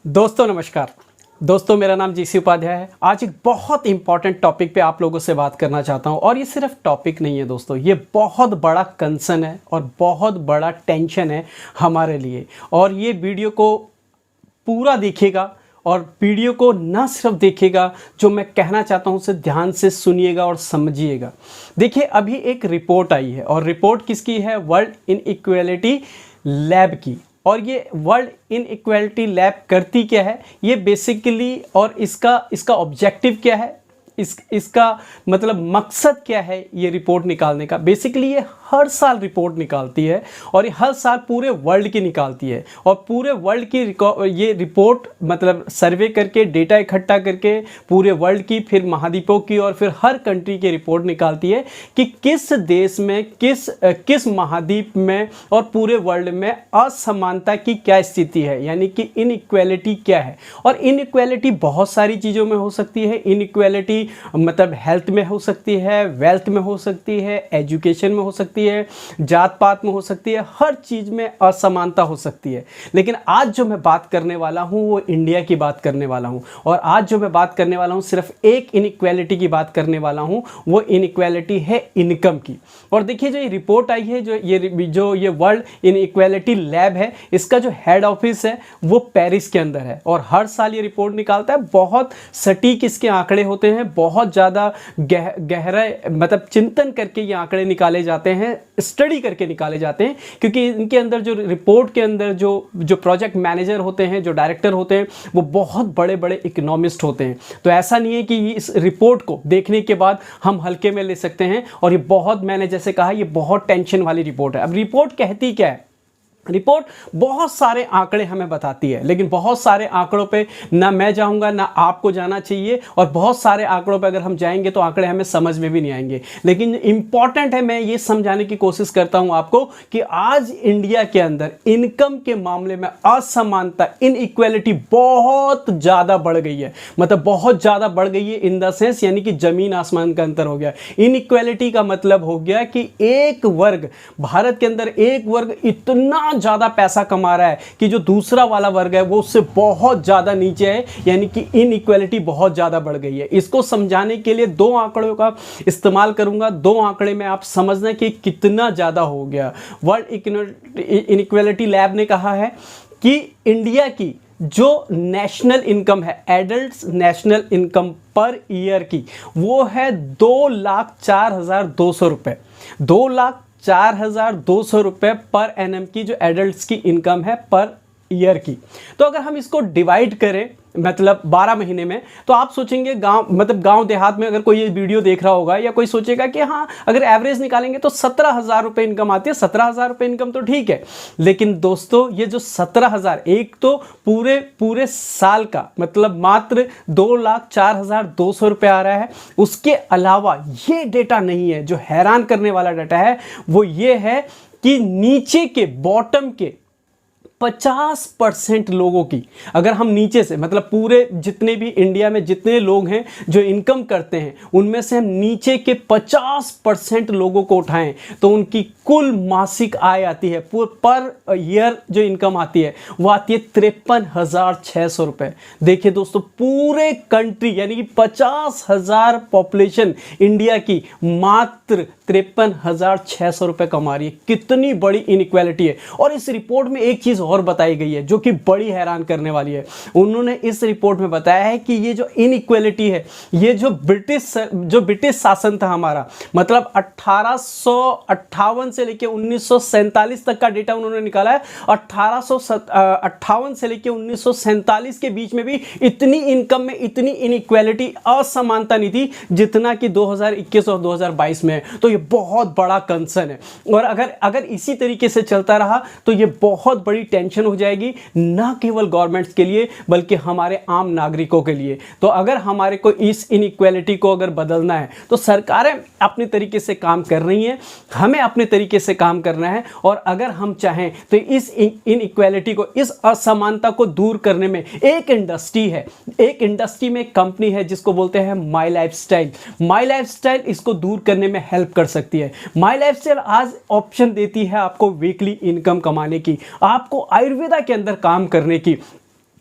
दोस्तों नमस्कार। दोस्तों मेरा नाम जीसी उपाध्याय है। आज एक बहुत इंपॉर्टेंट टॉपिक पे आप लोगों से बात करना चाहता हूं और ये सिर्फ टॉपिक नहीं है दोस्तों, ये बहुत बड़ा कंसर्न है और बहुत बड़ा टेंशन है हमारे लिए। और ये वीडियो को पूरा देखिएगा और वीडियो को ना सिर्फ देखिएगा, जो मैं कहना चाहता हूं उसे ध्यान से सुनिएगा और समझिएगा। देखिए अभी एक रिपोर्ट आई है और रिपोर्ट किसकी है? वर्ल्ड इनइक्वालिटी लैब की। और ये वर्ल्ड इनइक्वालिटी लैब करती क्या है ये बेसिकली, और इसका ऑब्जेक्टिव क्या है, इसका मतलब मकसद क्या है ये रिपोर्ट निकालने का। बेसिकली ये हर साल रिपोर्ट निकालती है और ये हर साल पूरे वर्ल्ड की निकालती है और पूरे वर्ल्ड की ये रिपोर्ट मतलब सर्वे करके डेटा इकट्ठा करके पूरे वर्ल्ड की, फिर महाद्वीपों की और फिर हर कंट्री की रिपोर्ट निकालती है कि किस देश में किस महाद्वीप में और पूरे वर्ल्ड में असमानता की क्या स्थिति है, यानी कि इनइक्वालिटी क्या है। और इनइक्वालिटी बहुत सारी चीज़ों में हो सकती है। इनइक्वालिटी मतलब हेल्थ में हो सकती है, वेल्थ में हो सकती है, एजुकेशन में हो सकती है, जात पात में हो सकती है, हर चीज में असमानता हो सकती है। लेकिन आज जो मैं बात करने वाला हूं वो इंडिया की बात करने वाला हूं। और आज जो मैं बात करने वाला हूं सिर्फ एक इनइक्वालिटी की बात करने वाला हूं, वो इनइक्वालिटी है इनकम की। और देखिए जो ये रिपोर्ट आई है, जो ये वर्ल्ड इनइक्वालिटी लैब है, इसका जो हेड ऑफिस है वो पेरिस के अंदर है और हर साल ये रिपोर्ट निकालता है। बहुत सटीक इसके आंकड़े होते हैं, बहुत ज़्यादा गहरा मतलब चिंतन करके ये आंकड़े निकाले जाते हैं, स्टडी करके निकाले जाते हैं, क्योंकि इनके अंदर जो रिपोर्ट के अंदर जो प्रोजेक्ट मैनेजर होते हैं, जो डायरेक्टर होते हैं, वो बहुत बड़े बड़े इकोनॉमिस्ट होते हैं। तो ऐसा नहीं है कि इस रिपोर्ट को देखने के बाद हम हल्के में ले सकते हैं। और ये बहुत, मैंने जैसे कहा, ये बहुत टेंशन वाली रिपोर्ट है। अब रिपोर्ट कहती क्या है? रिपोर्ट बहुत सारे आंकड़े हमें बताती है, लेकिन बहुत सारे आंकड़ों पे ना मैं जाऊंगा ना आपको जाना चाहिए। और बहुत सारे आंकड़ों पे अगर हम जाएंगे तो आंकड़े हमें समझ में भी नहीं आएंगे। लेकिन इंपॉर्टेंट है, मैं ये समझाने की कोशिश करता हूं आपको कि आज इंडिया के अंदर इनकम के मामले में असमानता, इनइक्वालिटी बहुत ज़्यादा बढ़ गई है। मतलब बहुत ज़्यादा बढ़ गई है इन द सेंस, यानी कि जमीन आसमान का अंतर हो गया। इनइक्वालिटी का मतलब हो गया कि एक वर्ग, भारत के अंदर एक वर्ग इतना ज्यादा पैसा कमा रहा है कि जो दूसरा वाला वर्ग है वो उससे बहुत ज्यादा नीचे है, यानी कि इनइक्वालिटी बहुत ज्यादा बढ़ गई है। इसको समझाने के लिए दो आंकड़ों का इस्तेमाल करूंगा। दो आंकड़े में आप समझना कि कितना ज्यादा हो गया। वर्ल्ड इनइक्वालिटी लैब ने कहा है कि इंडिया की जो नेशनल इनकम है, adult national income per year की, वो है 2,04,200 रुपए। 2,04,200 रुपए पर एनएम की जो एडल्ट्स की इनकम है पर ईयर की। तो अगर हम इसको डिवाइड करें मतलब 12 महीने में, तो आप सोचेंगे गांव देहात में अगर कोई ये वीडियो देख रहा होगा या कोई सोचेगा कि हाँ अगर एवरेज निकालेंगे तो 17,000 रुपये इनकम आती है। 17,000 रुपये इनकम तो ठीक है, लेकिन दोस्तों ये जो 17,000, एक तो पूरे साल का मतलब मात्र 2,04,200 रुपये आ रहा है। उसके अलावा ये डेटा नहीं है, जो हैरान करने वाला डाटा है वो ये है कि नीचे के बॉटम के 50% लोगों की, अगर हम नीचे से मतलब पूरे जितने भी इंडिया में जितने लोग हैं जो इनकम करते हैं, उनमें से हम नीचे के 50% लोगों को उठाएं तो उनकी कुल मासिक आय आती है, पर ईयर जो इनकम आती है वो आती है 53,600 रुपये। देखिए दोस्तों, पूरे कंट्री यानी कि 50,000 पॉपुलेशन इंडिया की मात्र 53,600 रुपये कमा रही है। कितनी बड़ी इनइक्वालिटी है। और इस रिपोर्ट में एक चीज और बताई गई है जो कि बड़ी हैरान करने वाली है। उन्होंने इस रिपोर्ट में बताया है कि ये जो इनइक्वालिटी है, ये जो ब्रिटिश शासन था हमारा, मतलब 1858 से लेकर 1947 तक का डेटा उन्होंने निकाला है। 1858 से लेकर 1947 के बीच में भी इतनी इनकम में इतनी इनइक्वालिटी, असमानता नहीं थी जितना कि 2021 और 2022 में है। तो ये बहुत बड़ा कंसर्न है। और अगर इसी तरीके से चलता रहा तो ये बहुत बड़ी टेंशन हो जाएगी, ना केवल गवर्नमेंट्स के लिए बल्कि हमारे आम नागरिकों के लिए। तो अगर हमारे को इस इनइक्वालिटी को अगर बदलना है तो सरकारें अपने तरीके से काम कर रही हैं, हमें अपने तरीके से काम करना है। और अगर हम चाहें तो इस इनइक्वालिटी को, इस असमानता को दूर करने में एक इंडस्ट्री है, एक इंडस्ट्री में कंपनी है जिसको बोलते हैं माई लाइफस्टाइल। माई लाइफस्टाइल इसको दूर करने में हेल्प कर सकती है। माई लाइफस्टाइल आज ऑप्शन देती है आपको वीकली इनकम कमाने की, आपको आयुर्वेदा के अंदर काम करने की,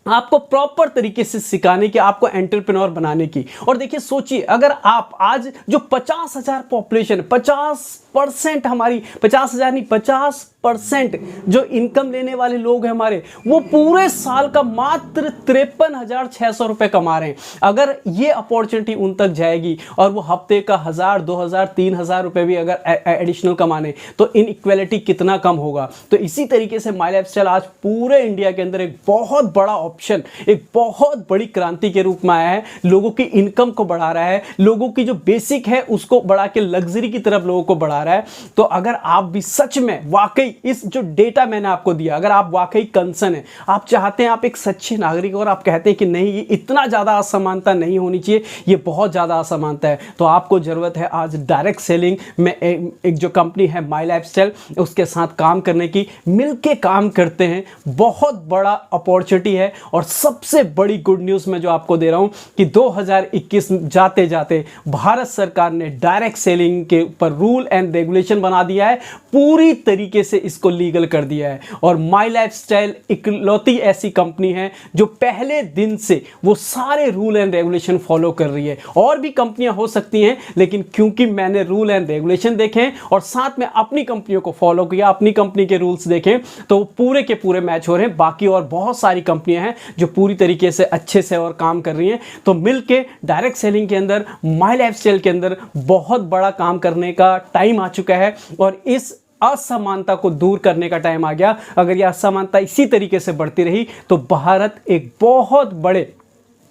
आपको प्रॉपर तरीके से सिखाने की, आपको एंटरप्रेन्योर बनाने की। और देखिए सोचिए, अगर आप आज जो 50,000 पॉपुलेशन, 50% हमारी, 50,000 नहीं 50% जो इनकम लेने वाले लोग हैं हमारे, वो पूरे साल का मात्र 53,600 रुपए कमा रहे हैं। अगर ये अपॉर्चुनिटी उन तक जाएगी और वो हफ्ते का 1,000, 2,000, 3,000 रुपए भी अगर एडिशनल कमाने, तो इनइक्वालिटी कितना कम होगा। तो इसी तरीके से माई लाइफस्टाइल आज पूरे इंडिया के अंदर एक बहुत बड़ा ऑप्शन, एक बहुत बड़ी क्रांति के रूप में आया है। लोगों की इनकम को बढ़ा रहा है, लोगों की जो बेसिक है उसको बढ़ा के लग्जरी की तरफ लोगों को बढ़ा रहा है। तो अगर आप भी सच में वाकई इस जो डेटा मैंने आपको दिया, अगर आप वाकई कंसर्न है, आप चाहते हैं आप एक सच्चे नागरिक और आप कहते हैं कि नहीं, ये इतना ज्यादा असमानता नहीं होनी चाहिए, ये बहुत ज्यादा असमानता है, तो आपको जरूरत है आज डायरेक्ट सेलिंग में एक जो कंपनी है माई लाइफस्टाइल, उसके साथ काम करने की। मिलके काम करते हैं, बहुत बड़ा अपॉर्चुनिटी है। और सबसे बड़ी गुड न्यूज़ मैं जो आपको दे रहा हूं कि 2021 जाते जाते भारत सरकार ने डायरेक्ट सेलिंग के ऊपर रूल एंड रेगुलेशन बना दिया है, पूरी तरीके से इसको लीगल कर दिया है। और माई लाइफस्टाइल इकलौती ऐसी कंपनी है जो पहले दिन से वो सारे रूल एंड रेगुलेशन फॉलो कर रही है। और भी कंपनियां हो सकती हैं, लेकिन क्योंकि मैंने रूल एंड रेगुलेशन देखे और साथ में अपनी कंपनियों को फॉलो किया, अपनी कंपनी के रूल्स देखें, तो पूरे के पूरे मैच हो रहे हैं। बाकी और बहुत सारी कंपनियां हैं जो पूरी तरीके से अच्छे से और काम कर रही हैं। तो मिलके डायरेक्ट सेलिंग के अंदर, माई लाइफस्टाइल के अंदर बहुत बड़ा काम करने का टाइम आ चुका है और इस असमानता को दूर करने का टाइम आ गया। अगर यह असमानता इसी तरीके से बढ़ती रही तो भारत एक बहुत बड़े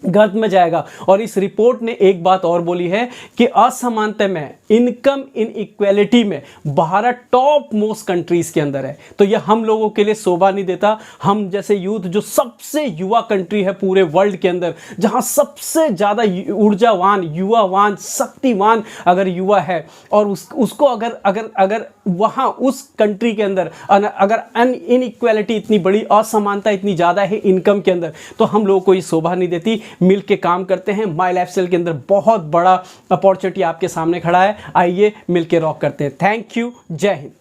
गर्त में जाएगा। और इस रिपोर्ट ने एक बात और बोली है कि असमानता में, इनकम इनइक्वालिटी में भारत टॉप मोस्ट कंट्रीज के अंदर है। तो यह हम लोगों के लिए शोभा नहीं देता। हम जैसे यूथ जो सबसे युवा कंट्री है पूरे वर्ल्ड के अंदर, जहां सबसे ज्यादा ऊर्जावान, युवावान, शक्तिवान अगर युवा है और उसको अगर अगर अगर वहां उस कंट्री के अंदर अगर इनइक्वालिटी इतनी बड़ी, असमानता इतनी ज्यादा है इनकम के अंदर, तो हम लोगों को ये शोभा नहीं देती। मिल के काम करते हैं। माई लाइफस्टाइल के अंदर बहुत बड़ा अपॉर्चुनिटी आपके सामने खड़ा है, आइए मिल के रॉक करते हैं। थैंक यू, जय हिंद।